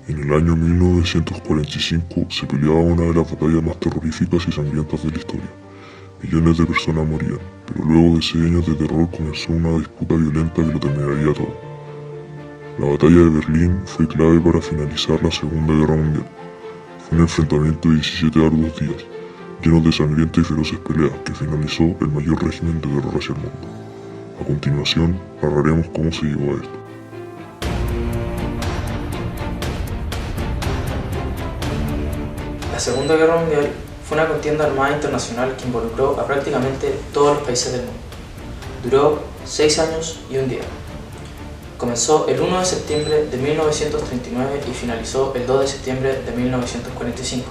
En el año 1945 se peleaba una de las batallas más terroríficas y sangrientas de la historia. Millones de personas morían, pero luego de 6 años de terror comenzó una disputa violenta que lo terminaría todo. La batalla de Berlín fue clave para finalizar la Segunda Guerra Mundial. Fue un enfrentamiento de 17 arduos días, llenos de sangrientas y feroces peleas, que finalizó el mayor régimen de terror hacia el mundo. A continuación, narraremos cómo se llegó a esto. La Segunda Guerra Mundial fue una contienda armada internacional que involucró a prácticamente todos los países del mundo. Duró 6 años y un día. Comenzó el 1 de septiembre de 1939 y finalizó el 2 de septiembre de 1945,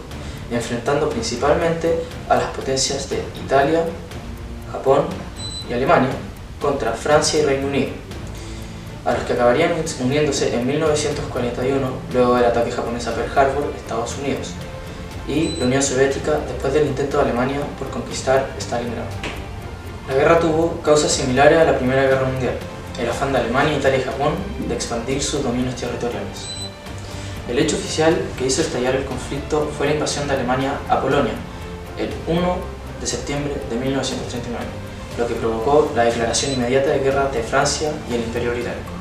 enfrentando principalmente a las potencias de Italia, Japón y Alemania contra Francia y Reino Unido, a los que acabarían uniéndose en 1941 luego del ataque japonés a Pearl Harbor, Estados Unidos, y la Unión Soviética después del intento de Alemania por conquistar Stalingrado. La guerra tuvo causas similares a la Primera Guerra Mundial, el afán de Alemania, Italia y Japón de expandir sus dominios territoriales. El hecho oficial que hizo estallar el conflicto fue la invasión de Alemania a Polonia el 1 de septiembre de 1939, lo que provocó la declaración inmediata de guerra de Francia y el Imperio Británico.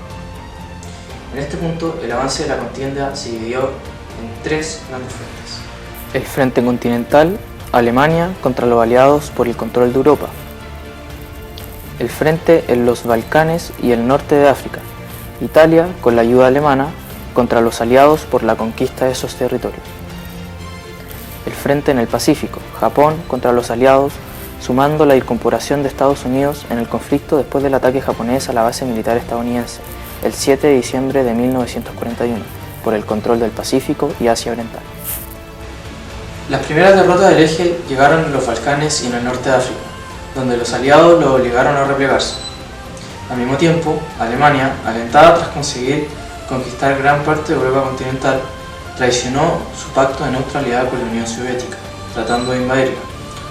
En este punto, el avance de la contienda se dividió en 3 grandes frentes. El frente continental, Alemania contra los aliados por el control de Europa. El frente en los Balcanes y el norte de África, Italia con la ayuda alemana contra los aliados por la conquista de esos territorios. El frente en el Pacífico, Japón contra los aliados, sumando la incorporación de Estados Unidos en el conflicto después del ataque japonés a la base militar estadounidense, el 7 de diciembre de 1941, por el control del Pacífico y Asia Oriental. Las primeras derrotas del eje llegaron en los Balcanes y en el norte de África, donde los aliados lo obligaron a replegarse. Al mismo tiempo, Alemania, alentada tras conseguir conquistar gran parte de Europa continental, traicionó su pacto de neutralidad con la Unión Soviética, tratando de invadirla,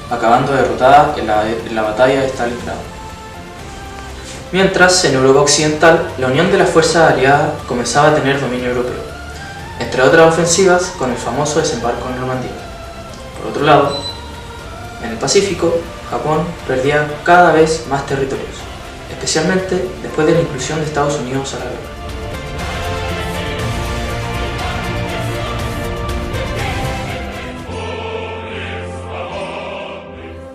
acabando derrotada en la batalla de Stalingrado. Mientras, en Europa Occidental, la unión de las fuerzas aliadas comenzaba a tener dominio europeo, entre otras ofensivas con el famoso desembarco en Normandía. Por otro lado, en el Pacífico, Japón perdía cada vez más territorios, especialmente después de la inclusión de Estados Unidos a la guerra.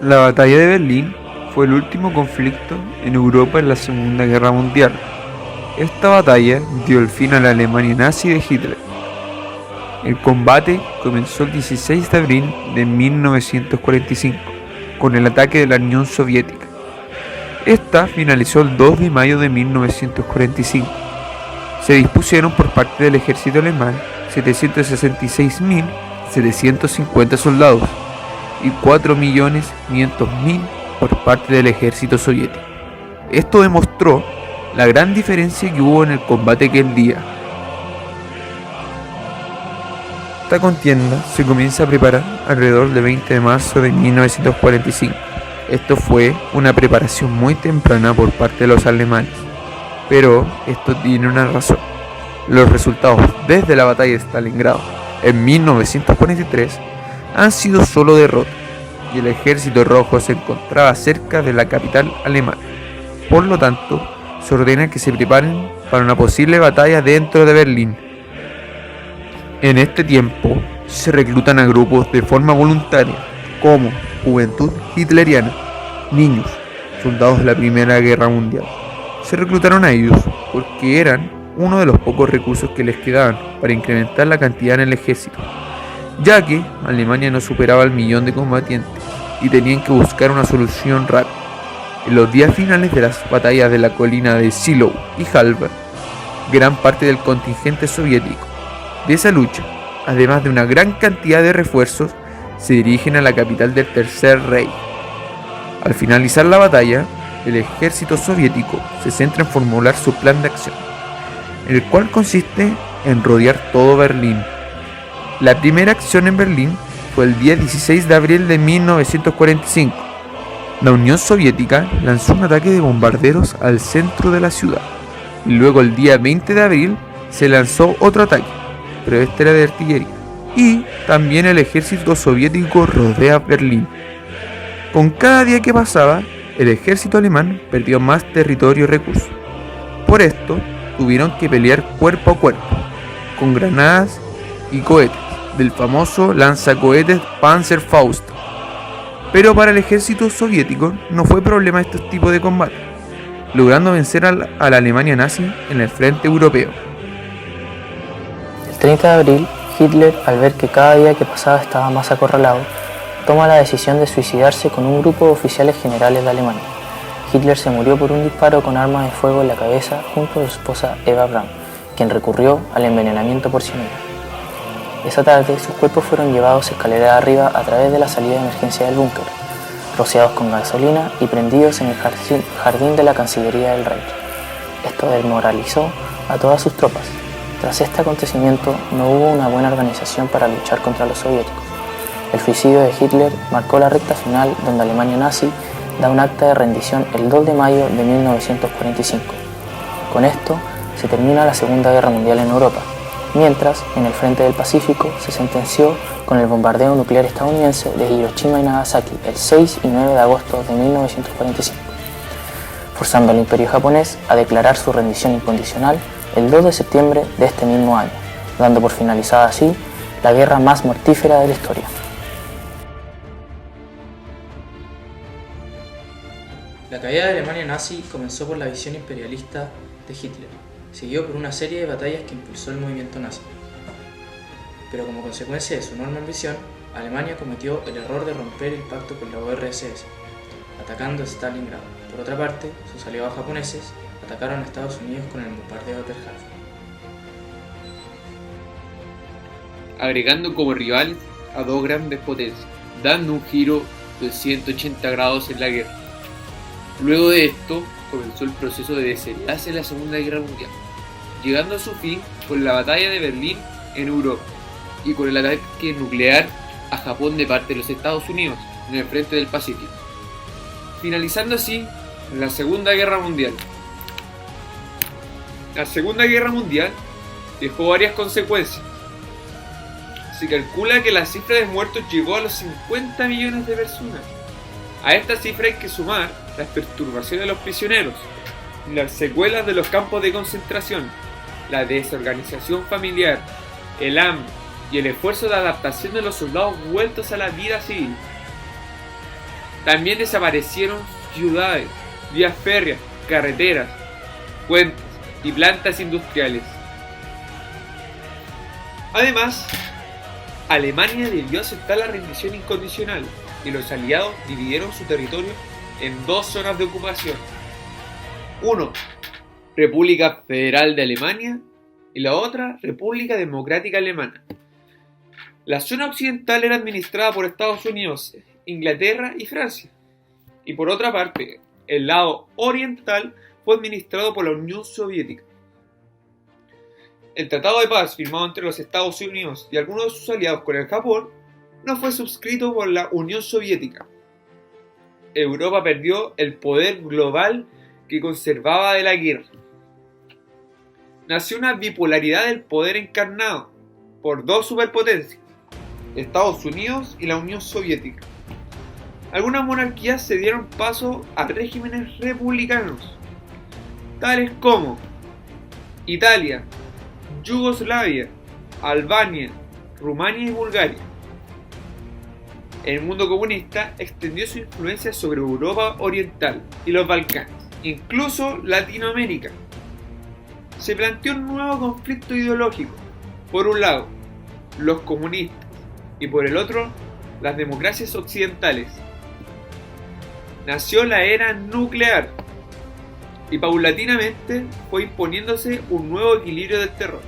La batalla de Berlín fue el último conflicto en Europa en la Segunda Guerra Mundial. Esta batalla dio el fin a la Alemania nazi de Hitler. El combate comenzó el 16 de abril de 1945 con el ataque de la Unión Soviética. Esta finalizó el 2 de mayo de 1945. Se dispusieron por parte del ejército alemán 766.750 soldados y 4.500.000 por parte del ejército soviético. Esto demostró la gran diferencia que hubo en el combate aquel día. Esta contienda se comienza a preparar alrededor del 20 de marzo de 1945. Esto fue una preparación muy temprana por parte de los alemanes, pero esto tiene una razón. Los resultados desde la batalla de Stalingrado en 1943 han sido solo derrotas, y el ejército rojo se encontraba cerca de la capital alemana. Por lo tanto, se ordena que se preparen para una posible batalla dentro de Berlín. En este tiempo, se reclutan a grupos de forma voluntaria, como Juventud Hitleriana, niños, soldados de la Primera Guerra Mundial. Se reclutaron a ellos porque eran uno de los pocos recursos que les quedaban para incrementar la cantidad en el ejército, ya que Alemania no superaba el 1.000.000 de combatientes y tenían que buscar una solución rápida. En los días finales de las batallas de la colina de Shiloh y Halver, gran parte del contingente soviético de esa lucha, además de una gran cantidad de refuerzos, se dirigen a la capital del Tercer Reich. Al finalizar la batalla, el ejército soviético se centra en formular su plan de acción, el cual consiste en rodear todo Berlín. La primera acción en Berlín fue el día 16 de abril de 1945. La Unión Soviética lanzó un ataque de bombarderos al centro de la ciudad. y luego el día 20 de abril se lanzó otro ataque, pero este era de artillería, y también el ejército soviético rodea Berlín. Con cada día que pasaba, el ejército alemán perdió más territorio y recursos. Por esto, tuvieron que pelear cuerpo a cuerpo, con granadas y cohetes, del famoso lanzacohetes Panzerfaust. Pero para el ejército soviético no fue problema estos tipos de combate, logrando vencer a la Alemania nazi en el frente europeo. El 30 de abril, Hitler, al ver que cada día que pasaba estaba más acorralado, toma la decisión de suicidarse con un grupo de oficiales generales de Alemania. Hitler se murió por un disparo con arma de fuego en la cabeza junto a su esposa Eva Braun, quien recurrió al envenenamiento por cianuro. Esa tarde, sus cuerpos fueron llevados escalera arriba a través de la salida de emergencia del búnker, rociados con gasolina y prendidos en el jardín de la Cancillería del Reich. Esto desmoralizó a todas sus tropas. Tras este acontecimiento, no hubo una buena organización para luchar contra los soviéticos. El suicidio de Hitler marcó la recta final, donde Alemania nazi da un acta de rendición el 2 de mayo de 1945. Con esto se termina la Segunda Guerra Mundial en Europa, mientras en el frente del Pacífico se sentenció con el bombardeo nuclear estadounidense de Hiroshima y Nagasaki el 6 y 9 de agosto de 1945, forzando al imperio japonés a declarar su rendición incondicional el 2 de septiembre de este mismo año, dando por finalizada así la guerra más mortífera de la historia. La caída de Alemania nazi comenzó por la visión imperialista de Hitler, seguido por una serie de batallas que impulsó el movimiento nazi. Pero como consecuencia de su enorme ambición, Alemania cometió el error de romper el pacto con la URSS, atacando Stalingrado. Por otra parte, sus aliados japoneses atacaron a Estados Unidos con el bombardeo de Pearl Harbor, agregando como rivales a dos grandes potencias, dando un giro de 180 grados en la guerra. Luego de esto, comenzó el proceso de desenlace de la Segunda Guerra Mundial, llegando a su fin con la batalla de Berlín en Europa y con el ataque nuclear a Japón de parte de los Estados Unidos en el frente del Pacífico, finalizando así la Segunda Guerra Mundial. La Segunda Guerra Mundial dejó varias consecuencias. Se calcula que la cifra de muertos llegó a los 50 millones de personas. A esta cifra hay que sumar las perturbaciones de los prisioneros, las secuelas de los campos de concentración, la desorganización familiar, el hambre y el esfuerzo de adaptación de los soldados vueltos a la vida civil. También desaparecieron ciudades, vías férreas, carreteras, puentes y plantas industriales. Además, Alemania debió aceptar la rendición incondicional y los aliados dividieron su territorio en dos zonas de ocupación. 1. República Federal de Alemania y la otra República Democrática Alemana. La zona occidental era administrada por Estados Unidos, Inglaterra y Francia. Y por otra parte, el lado oriental fue administrado por la Unión Soviética. El Tratado de Paz firmado entre los Estados Unidos y algunos de sus aliados con el Japón no fue suscrito por la Unión Soviética. Europa perdió el poder global que conservaba de la guerra. Nació una bipolaridad del poder encarnado por dos superpotencias, Estados Unidos y la Unión Soviética. Algunas monarquías se dieron paso a regímenes republicanos, tales como Italia, Yugoslavia, Albania, Rumania y Bulgaria. El mundo comunista extendió su influencia sobre Europa Oriental y los Balcanes, incluso Latinoamérica. Se planteó un nuevo conflicto ideológico. Por un lado, los comunistas y por el otro, las democracias occidentales. Nació la era nuclear y paulatinamente fue imponiéndose un nuevo equilibrio del terror.